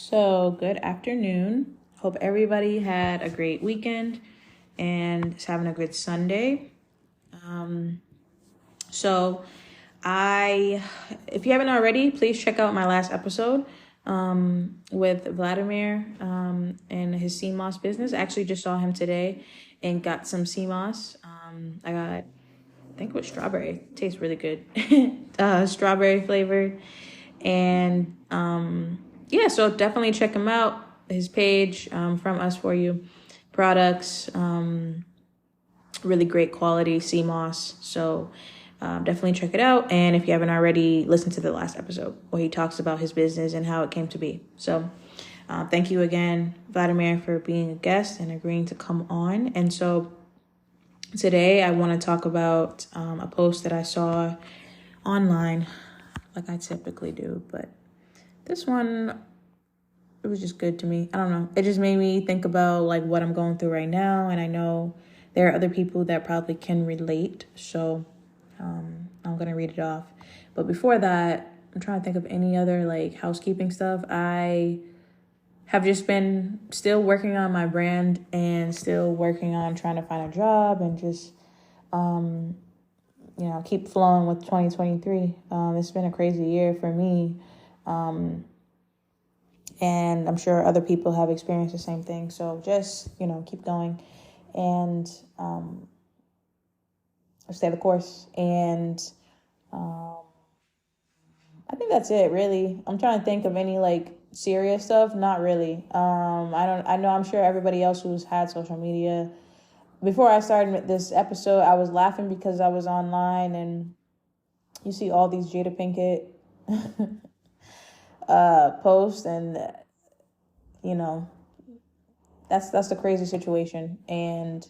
So, good afternoon. Hope everybody had a great weekend and is having a good Sunday. So, if you haven't already, please check out my last episode with Vladimir and his sea moss business. I actually just saw him today and got some sea moss. I think it was strawberry. It tastes really good. Strawberry flavored. And yeah, so definitely check him out. His page, From Us For You products, really great quality sea moss. So definitely check it out. And if you haven't already, listen to the last episode where he talks about his business and how it came to be. So thank you again, Vladimir, for being a guest and agreeing to come on. And so today I want to talk about a post that I saw online, like I typically do, but this one, it was just good to me. I don't know. It just made me think about like what I'm going through right now. And I know there are other people that probably can relate. So I'm going to read it off. But before that, I'm trying to think of any other like housekeeping stuff. I have just been still working on my brand and still working on trying to find a job and just, keep flowing with 2023. It's been a crazy year for me. And I'm sure other people have experienced the same thing. So just, keep going and stay the course. And I think that's it, really. I'm trying to think of any like serious stuff. Not really. I'm sure everybody else who's had social media. Before I started this episode, I was laughing because I was online and you see all these Jada Pinkett posts and that's the crazy situation, and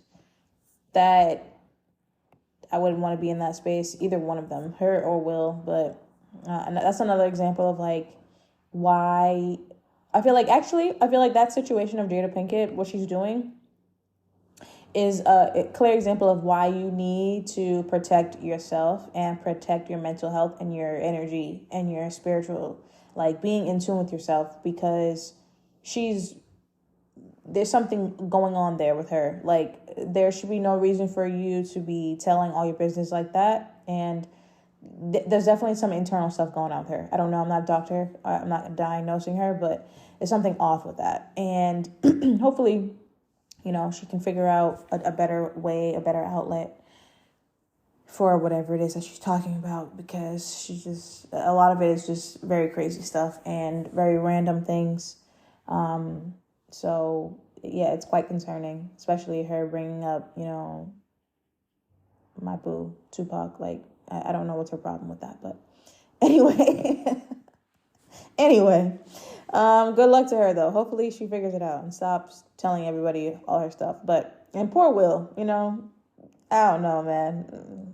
that I wouldn't want to be in that space, either one of them, her or Will. But and that's another example of like why I feel like that situation of Jada Pinkett, what she's doing, is a clear example of why you need to protect yourself and protect your mental health and your energy and your spiritual, like being in tune with yourself, because there's something going on there with her. Like there should be no reason for you to be telling all your business like that. And there's definitely some internal stuff going on with her. I don't know. I'm not a doctor. I'm not diagnosing her, but there's something off with that. And hopefully, she can figure out a better way, a better outlet for whatever it is that she's talking about, because a lot of it is just very crazy stuff and very random things. So yeah, it's quite concerning, especially her bringing up, my boo, Tupac. Like, I don't know what's her problem with that, but anyway, good luck to her though. Hopefully she figures it out and stops telling everybody all her stuff. And poor Will, I don't know, man.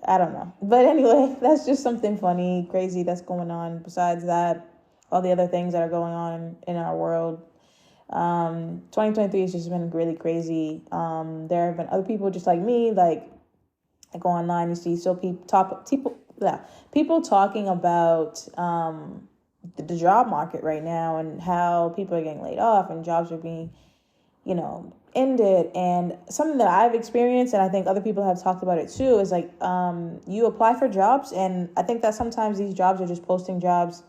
I don't know. But anyway, that's just something funny, crazy that's going on. Besides that, all the other things that are going on in our world. 2023 has just been really crazy. There have been other people just like me, like I go online, you see people talking about the job market right now and how people are getting laid off and jobs are being, ended. And something that I've experienced, and I think other people have talked about it too, is like you apply for jobs, and I think that sometimes these jobs are just posting jobs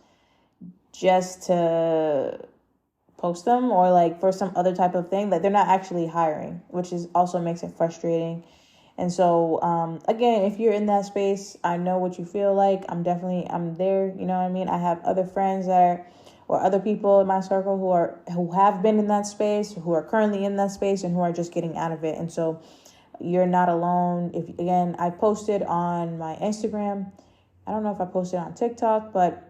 just to post them, or like for some other type of thing, that they're not actually hiring, which is also makes it frustrating. And so again, if you're in that space, I know what you feel like. I'm there, you know what I mean? I have other friends or other people in my circle who have been in that space, who are currently in that space, and who are just getting out of it. And so you're not alone. I posted on my Instagram. I don't know if I posted on TikTok, but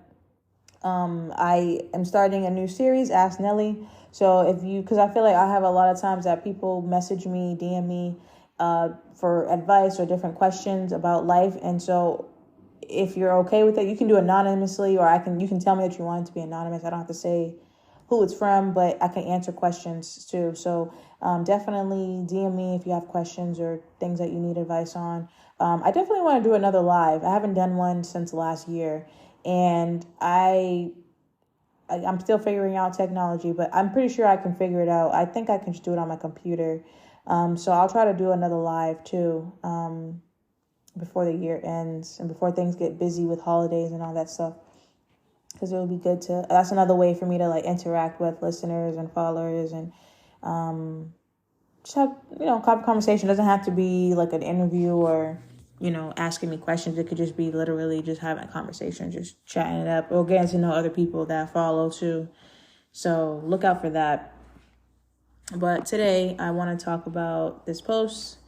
I am starting a new series, Ask Nelly. So because I feel like I have a lot of times that people message me, DM me for advice or different questions about life. And so if you're okay with it, you can do anonymously, or you can tell me that you want it to be anonymous. I don't have to say who it's from, but I can answer questions too. So definitely DM me if you have questions or things that you need advice on. I definitely want to do another live. I haven't done one since last year. And I I'm still figuring out technology, but I'm pretty sure I can figure it out. I think I can just do it on my computer. So I'll try to do another live too, before the year ends and before things get busy with holidays and all that stuff. Because it would be good to, that's another way for me to like interact with listeners and followers and just have, conversation. It doesn't have to be like an interview or, asking me questions. It could just be literally just having a conversation, just chatting it up or getting to know other people that I follow too. So look out for that. But today I want to talk about this post.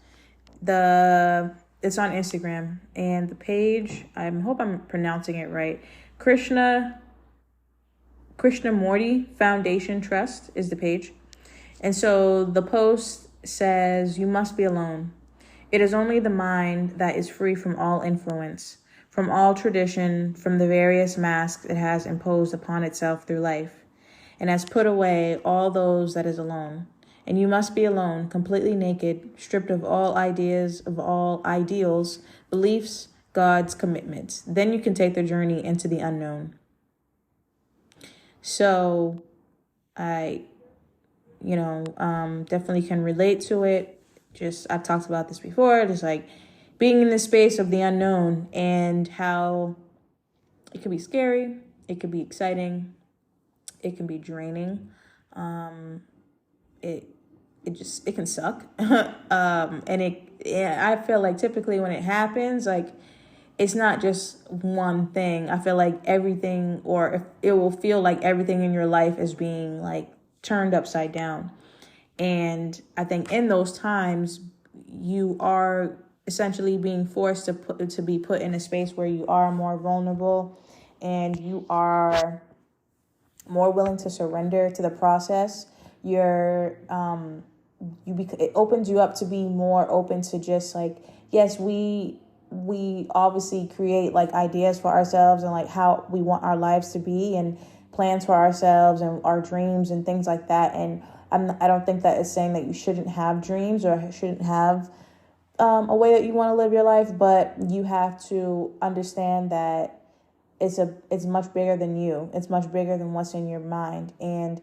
It's on Instagram and the page, I hope I'm pronouncing it right. Krishnamurti Foundation Trust is the page. And so the post says, "You must be alone. It is only the mind that is free from all influence, from all tradition, from the various masks it has imposed upon itself through life, and has put away all those that is alone. And you must be alone, completely naked, stripped of all ideas, of all ideals, beliefs, gods, commitments. Then you can take the journey into the unknown." So I, definitely can relate to it. I've talked about this before, just like being in the space of the unknown and how it could be scary, it could be exciting, it can be draining. It can suck. I feel like typically when it happens, like it's not just one thing. I feel like everything, or if it will feel like everything in your life is being like turned upside down. And I think in those times, you are essentially being forced to be put in a space where you are more vulnerable and you are more willing to surrender to the process. It opens you up to be more open to just like, yes, we obviously create like ideas for ourselves and like how we want our lives to be and plans for ourselves and our dreams and things like that. And I don't think that is saying that you shouldn't have dreams or shouldn't have a way that you want to live your life, but you have to understand that it's much bigger than you. It's much bigger than what's in your mind. And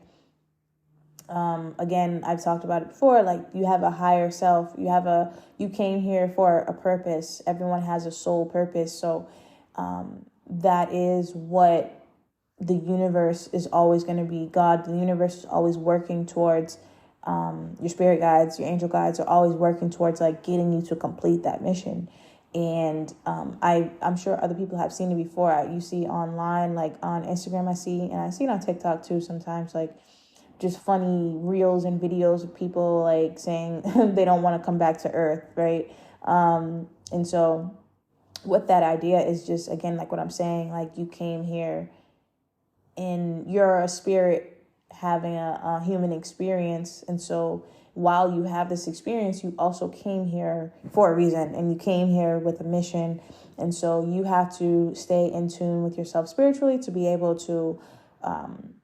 again, I've talked about it before, like you have a higher self, you came here for a purpose. Everyone has a soul purpose. So that is what the universe is always going to be. God, the universe is always working towards, your spirit guides, your angel guides are always working towards like getting you to complete that mission. And I'm sure other people have seen it before. You see online, like on Instagram, I see it on TikTok too sometimes, like just funny reels and videos of people like saying they don't want to come back to Earth, right? And so what that idea is just, again, like what I'm saying, like you came here and you're a spirit having a human experience. And so while you have this experience, you also came here for a reason and you came here with a mission. And so you have to stay in tune with yourself spiritually to be able to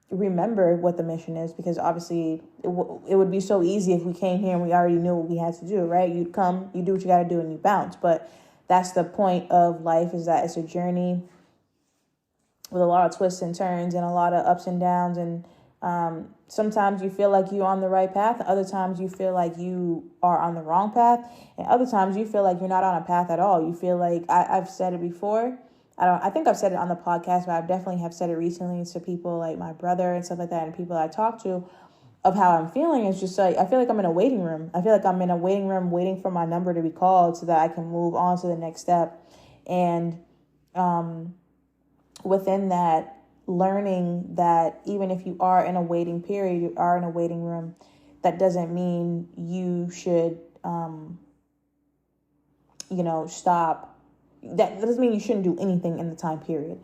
remember what the mission is, because obviously it would be so easy if we came here and we already knew what we had to do, right? You'd come, you do what you got to do and you bounce. But that's the point of life, is that it's a journey with a lot of twists and turns and a lot of ups and downs. And sometimes you feel like you're on the right path. Other times you feel like you are on the wrong path. And other times you feel like you're not on a path at all. You feel like, I've said it before. I think I've said it on the podcast, but I definitely have said it recently to people like my brother and stuff like that, and people I talk to, of how I'm feeling. It's just like, I feel like I'm in a waiting room. I feel like I'm in a waiting room waiting for my number to be called so that I can move on to the next step. And within that, learning that even if you are in a waiting period, you are in a waiting room, that doesn't mean you should, stop. That doesn't mean you shouldn't do anything in the time period.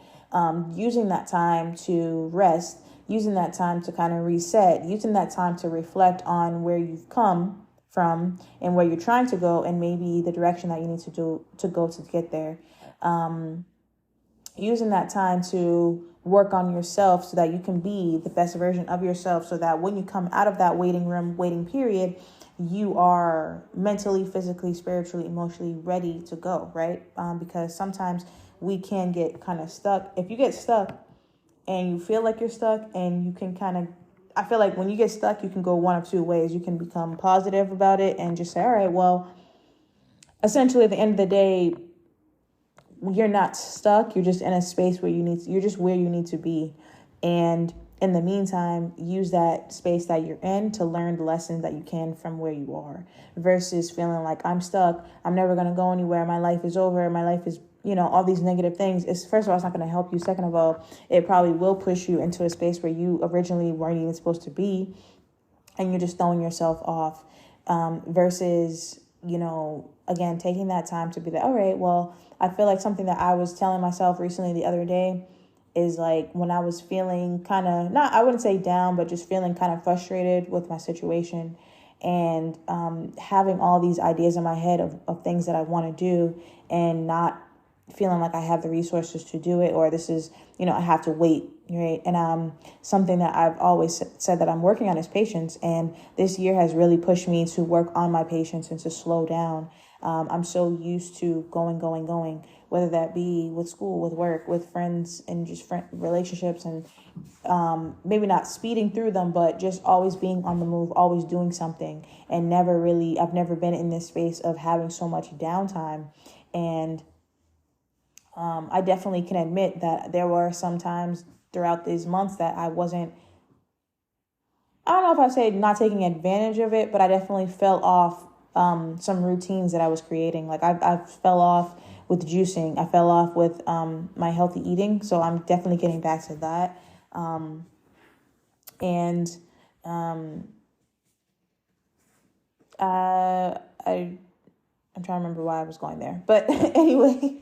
Using that time to rest, using that time to kind of reset, using that time to reflect on where you've come from and where you're trying to go, and maybe the direction that you need to go to get there. Using that time to work on yourself so that you can be the best version of yourself, so that when you come out of that waiting period, you are mentally, physically, spiritually, emotionally ready to go, right? Because sometimes we can get kind of stuck. If you get stuck and you feel like you're stuck, and you can kind of, I feel like when you get stuck, you can go one of two ways. You can become positive about it and just say, all right, well, essentially at the end of the day, you're not stuck. You're just in a space where you're just where you need to be. And in the meantime, use that space that you're in to learn the lessons that you can from where you are, versus feeling like I'm stuck. I'm never going to go anywhere. My life is over. My life is, all these negative things. First of all, it's not going to help you. Second of all, it probably will push you into a space where you originally weren't even supposed to be. And you're just throwing yourself off, versus, again, taking that time to be like, all right, well, I feel like something that I was telling myself recently the other day is like when I was feeling kind of, not, I wouldn't say down, but just feeling kind of frustrated with my situation, and having all these ideas in my head of things that I want to do, and not feeling like I have the resources to do it, or this is, I have to wait, right? And something that I've always said that I'm working on is patience. And this year has really pushed me to work on my patience and to slow down. I'm so used to going, whether that be with school, with work, with friends, and just relationships, and maybe not speeding through them, but just always being on the move, always doing something, and I've never been in this space of having so much downtime. And I definitely can admit that there were some times throughout these months that I don't know if I say not taking advantage of it, but I definitely fell off some routines that I was creating. Like I fell off with juicing. I fell off with my healthy eating. So I'm definitely getting back to that. I'm trying to remember why I was going there. But anyway,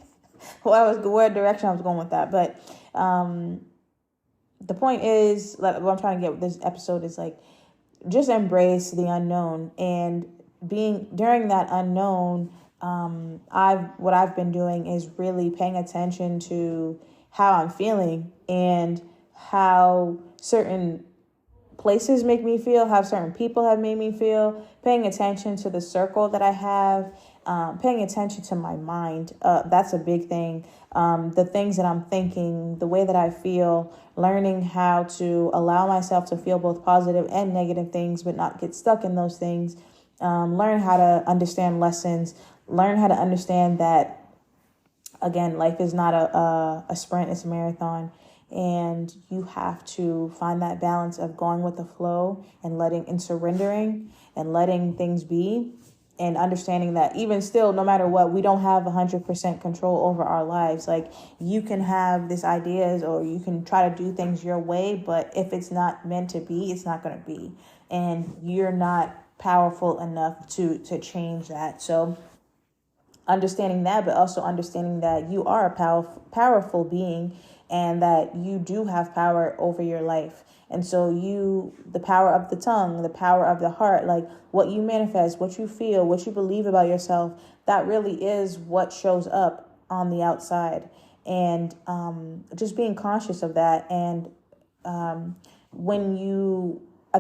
what direction I was going with that. But the point is, like, what I'm trying to get with this episode is like, just embrace the unknown, and being during that unknown, what I've been doing is really paying attention to how I'm feeling and how certain places make me feel, how certain people have made me feel, paying attention to the circle that I have, paying attention to my mind. That's a big thing. The things that I'm thinking, the way that I feel, learning how to allow myself to feel both positive and negative things, but not get stuck in those things. Learn how to understand lessons, learn how to understand that, again, life is not a sprint, it's a marathon. And you have to find that balance of going with the flow and surrendering and letting things be, and understanding that even still, no matter what, we don't have 100% control over our lives. Like, you can have these ideas, or you can try to do things your way, but if it's not meant to be, it's not going to be. And you're not powerful enough to change that. So understanding that, but also understanding that you are a powerful being, and that you do have power over your life. And so the power of the tongue, the power of the heart, like what you manifest, what you feel, what you believe about yourself, that really is what shows up on the outside. And just being conscious of that. And I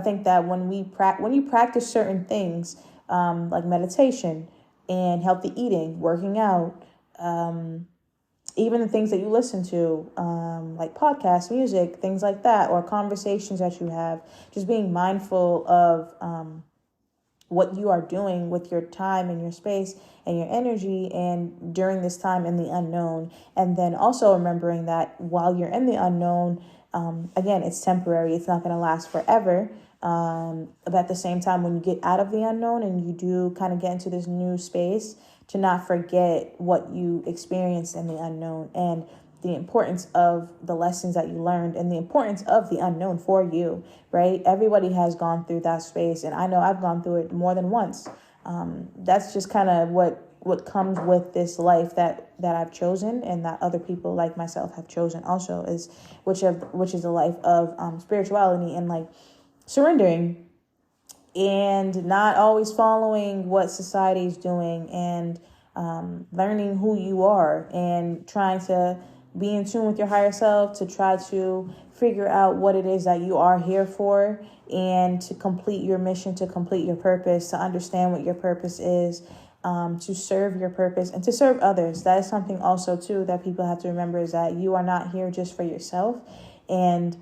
think that when you practice certain things, like meditation and healthy eating, working out, even the things that you listen to, like podcasts, music, things like that, or conversations that you have, just being mindful of what you are doing with your time and your space and your energy, and during this time in the unknown. And then also remembering that while you're in the unknown, again, it's temporary. It's not going to last forever. But at the same time, when you get out of the unknown and you do kind of get into this new space, to not forget what you experienced in the unknown, and the importance of the lessons that you learned, and the importance of the unknown for you, right? Everybody has gone through that space, and I know I've gone through it more than once. That's just kind of what comes with this life that I've chosen, and that other people like myself have chosen also, which is a life of spirituality, and like surrendering, and not always following what society is doing, and learning who you are, and trying to be in tune with your higher self, to try to figure out what it is that you are here for, and to complete your mission, to complete your purpose, to understand what your purpose is, to serve your purpose and to serve others. That is something also too that people have to remember, is that you are not here just for yourself. And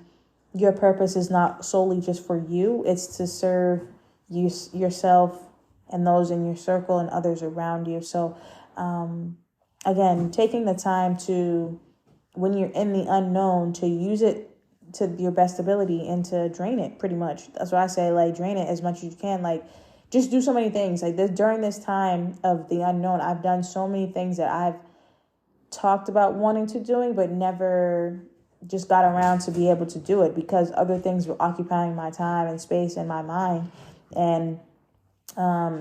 your purpose is not solely just for you. It's to serve yourself and those in your circle and others around you. So, again, taking the time to, when you're in the unknown, to use it to your best ability and to drain it pretty much. That's what I say, like, drain it as much as you can. Like, just do so many things. Like this, during this time of the unknown, I've done so many things that I've talked about wanting to doing, but never just got around to be able to do it because other things were occupying my time and space and my mind. And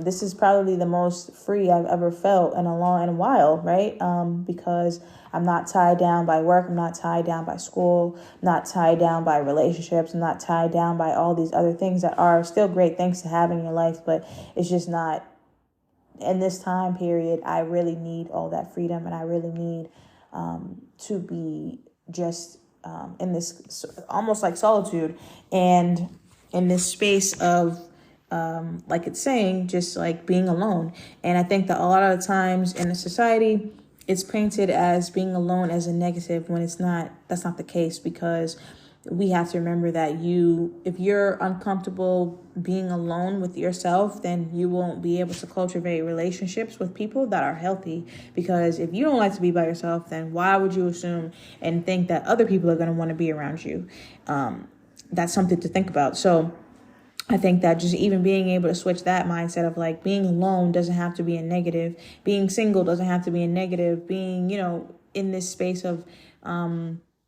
this is probably the most free I've ever felt in a while, right? Because I'm not tied down by work. I'm not tied down by school. I'm not tied down by relationships. I'm not tied down by all these other things that are still great things to have in your life, but it's just not in this time period. I really need all that freedom, and I really need to be just in this almost like solitude and in this space of like it's saying, just like being alone. And I think that a lot of the times in the society, it's painted as being alone as a negative when it's not. That's not the case, because we have to remember that if you're uncomfortable being alone with yourself, then you won't be able to cultivate relationships with people that are healthy. Because if you don't like to be by yourself, then why would you assume and think that other people are going to want to be around you? That's something to think about. So I think that just even being able to switch that mindset of like being alone doesn't have to be a negative. Being single doesn't have to be a negative. Being, in this space of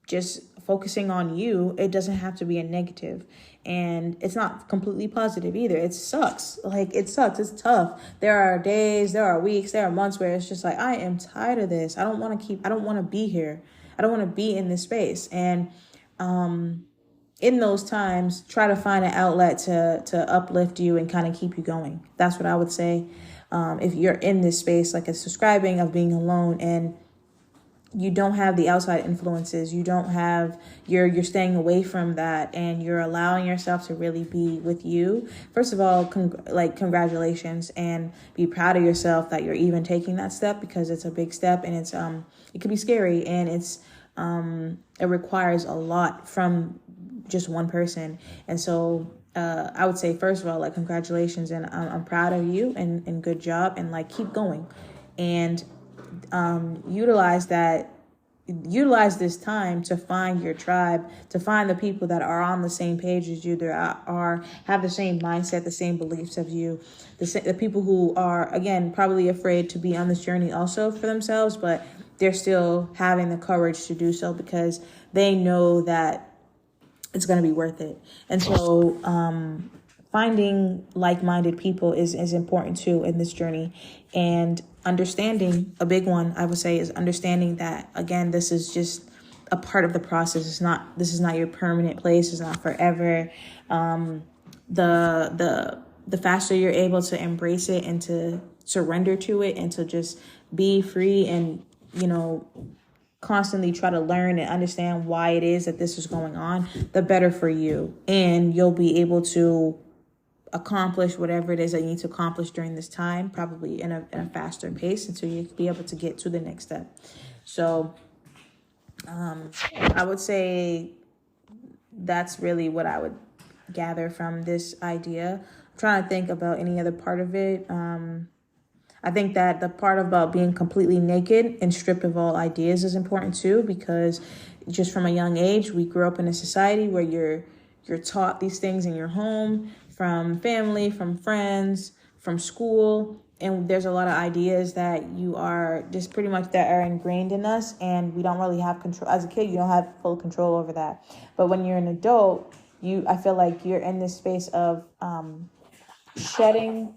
just focusing on you, it doesn't have to be a negative. And it's not completely positive either. It sucks. It sucks. It's tough. There are days, there are weeks, there are months where it's just like, I am tired of this. I don't want to be here. I don't want to be in this space. And in those times, try to find an outlet to uplift you and kind of keep you going. That's what I would say. If you're in this space, like it's describing of being alone and you don't have the outside influences, you don't have, you're staying away from that and you're allowing yourself to really be with you. First of all, congratulations, and be proud of yourself that you're even taking that step, because it's a big step and it's it can be scary, and it requires a lot from just one person. And so I would say, first of all, congratulations, and I'm proud of you, and good job, and keep going, and utilize this time to find your tribe, to find the people that are on the same page as you, that have the same mindset, the same beliefs of you, the people who are, again, probably afraid to be on this journey also for themselves, but they're still having the courage to do so because they know that it's going to be worth it. And so finding like-minded people is important too in this journey. And understanding, a big one I would say, is understanding that, again, this is just a part of the process. This is not your permanent place. It's not forever. The faster you're able to embrace it and to surrender to it and to just be free and, constantly try to learn and understand why it is that this is going on, the better for you. And you'll be able to accomplish whatever it is that you need to accomplish during this time, probably in a faster pace, until you be able to get to the next step. So I would say that's really what I would gather from this idea. I'm trying to think about any other part of it. I think that the part about being completely naked and stripped of all ideas is important too, because just from a young age, we grew up in a society where you're taught these things in your home, from family, from friends, from school. And there's a lot of ideas that you are just pretty much that are ingrained in us, and we don't really have control. As a kid, you don't have full control over that. But when you're an adult, I feel like you're in this space of shedding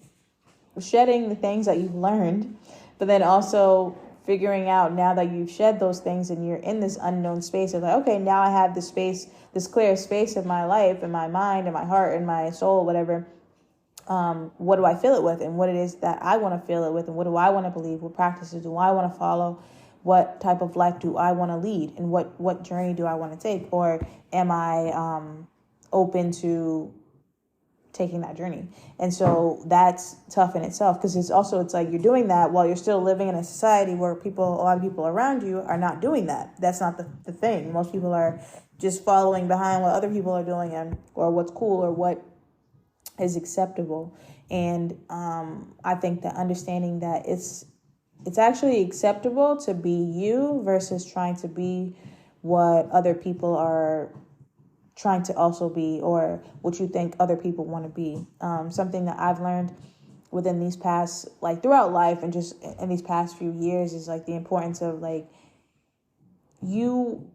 the things that you've learned, but then also figuring out, now that you've shed those things and you're in this unknown space of okay, now I have this space, this clear space of my life and my mind and my heart and my soul, whatever. What do I fill it with, and what it is that I want to fill it with, and what do I want to believe? What practices do I want to follow? What type of life do I want to lead? And what journey do I want to take? Or am I open to taking that journey? And so that's tough in itself, because it's like you're doing that while you're still living in a society where a lot of people around you are not doing that. That's not the thing. Most people are just following behind what other people are doing and or what's cool or what is acceptable. And I think that understanding that it's actually acceptable to be you versus trying to be what other people are trying to also be or what you think other people want to be. Something that I've learned within these past, like throughout life and just in these past few years is like the importance of like you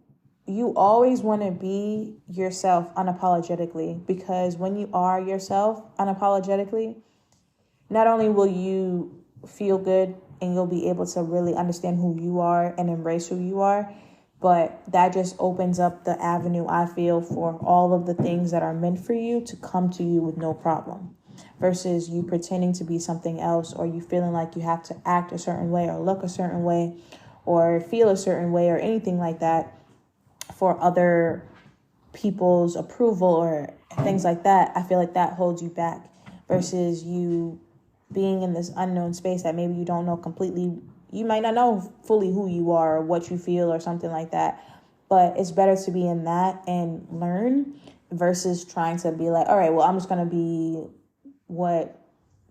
always want to be yourself unapologetically, because when you are yourself unapologetically, not only will you feel good and you'll be able to really understand who you are and embrace who you are, but that just opens up the avenue, I feel, for all of the things that are meant for you to come to you with no problem, versus you pretending to be something else, or you feeling like you have to act a certain way or look a certain way or feel a certain way or anything like that for other people's approval or things like that. I feel like that holds you back versus you being in this unknown space that maybe you don't know completely. You might not know fully who you are or what you feel or something like that, but it's better to be in that and learn versus trying to be like, all right, well, I'm just going to be what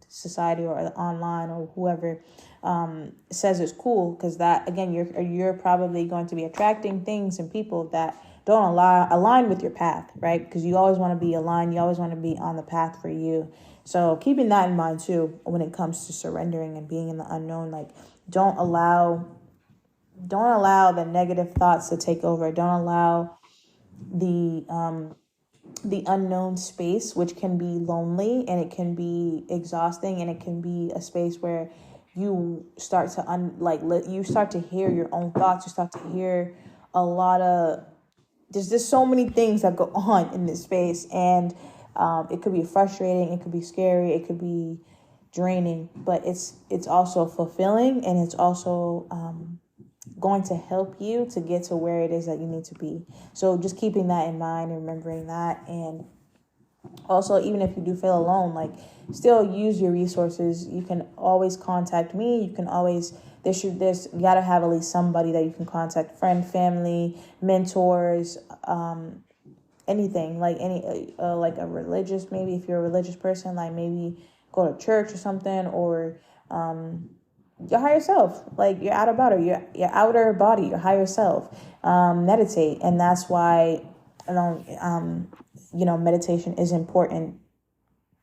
society or online or whoever says is cool, because that, again, you're probably going to be attracting things and people that don't align with your path, right? Because you always want to be aligned. You always want to be on the path for you. So keeping that in mind too, when it comes to surrendering and being in the unknown, like don't allow the negative thoughts to take over. Don't allow the unknown space, which can be lonely and it can be exhausting and it can be a space where you start to you start to hear your own thoughts. You start to hear a lot of, there's just so many things that go on in this space, and it could be frustrating, it could be scary, it could be draining, but it's also fulfilling, and it's also going to help you to get to where it is that you need to be. So just keeping that in mind and remembering that. And also, even if you do feel alone, like still use your resources. You can always contact me. You can always, you gotta have at least somebody that you can contact, friend, family, mentors, anything, like any, like a religious, maybe if you're a religious person, like maybe go to church or something, or your higher self, like your outer body, your outer body, your higher self, meditate. And that's why, meditation is important,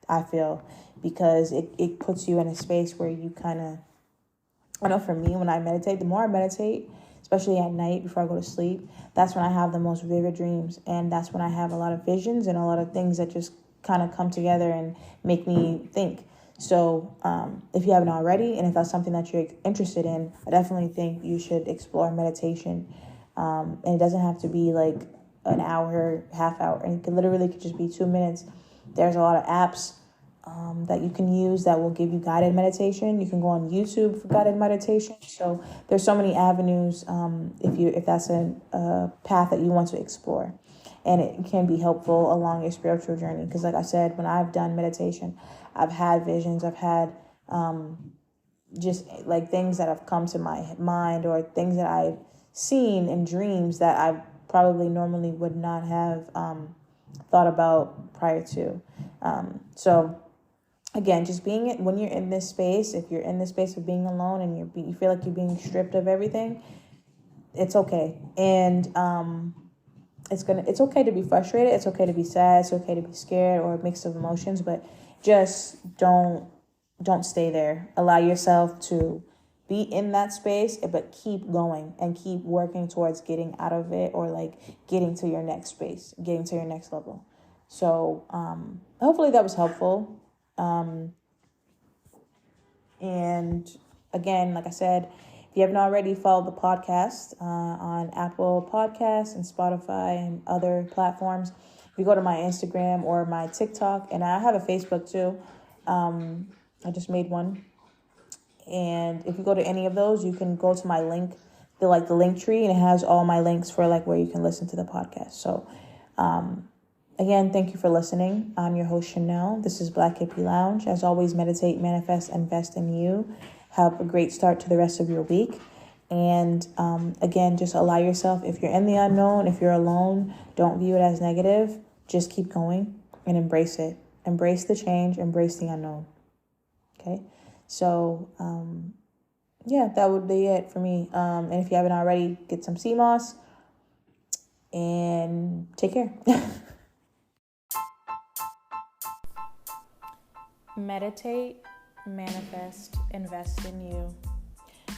I feel, because it puts you in a space where you kind of, I know for me, when I meditate, the more I meditate, especially at night before I go to sleep, that's when I have the most vivid dreams. And that's when I have a lot of visions and a lot of things that just kind of come together and make me think. So if you haven't already, and if that's something that you're interested in, I definitely think you should explore meditation. And it doesn't have to be like an hour, half hour, and it could just be 2 minutes. There's a lot of apps that you can use that will give you guided meditation. You can go on YouTube for guided meditation. So there's so many avenues if that's a path that you want to explore. And it can be helpful along your spiritual journey. Because like I said, when I've done meditation, I've had visions. I've had just like things that have come to my mind, or things that I've seen in dreams that I probably normally would not have thought about prior to. So again, just when you're in this space, if you're in this space of being alone and you feel like you're being stripped of everything, it's okay. And it's okay to be frustrated. It's okay to be sad. It's okay to be scared, or a mix of emotions, but just don't stay there. Allow yourself to be in that space, but keep going and keep working towards getting out of it, or like getting to your next space, getting to your next level. So hopefully that was helpful. And again, like I said, if you haven't already, followed the podcast on Apple Podcasts and Spotify and other platforms. If you go to my Instagram or my TikTok, and I have a Facebook too. I just made one. And if you go to any of those, you can go to my link, the link tree, and it has all my links for like where you can listen to the podcast. So again, thank you for listening. I'm your host, Chanel. This is Black Hippie Lounge. As always, meditate, manifest, invest in you. Have a great start to the rest of your week. And again, just allow yourself, if you're in the unknown, if you're alone, don't view it as negative. Just keep going and embrace it. Embrace the change, embrace the unknown. Okay? So, yeah, that would be it for me. And if you haven't already, get some sea moss and take care. Meditate, manifest, invest in you.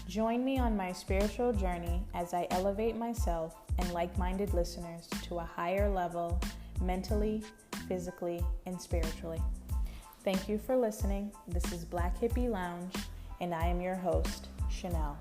Join me on my spiritual journey as I elevate myself and like-minded listeners to a higher level, mentally, physically, and spiritually. Thank you for listening. This is Black Hippie Lounge, and I am your host, Chanel.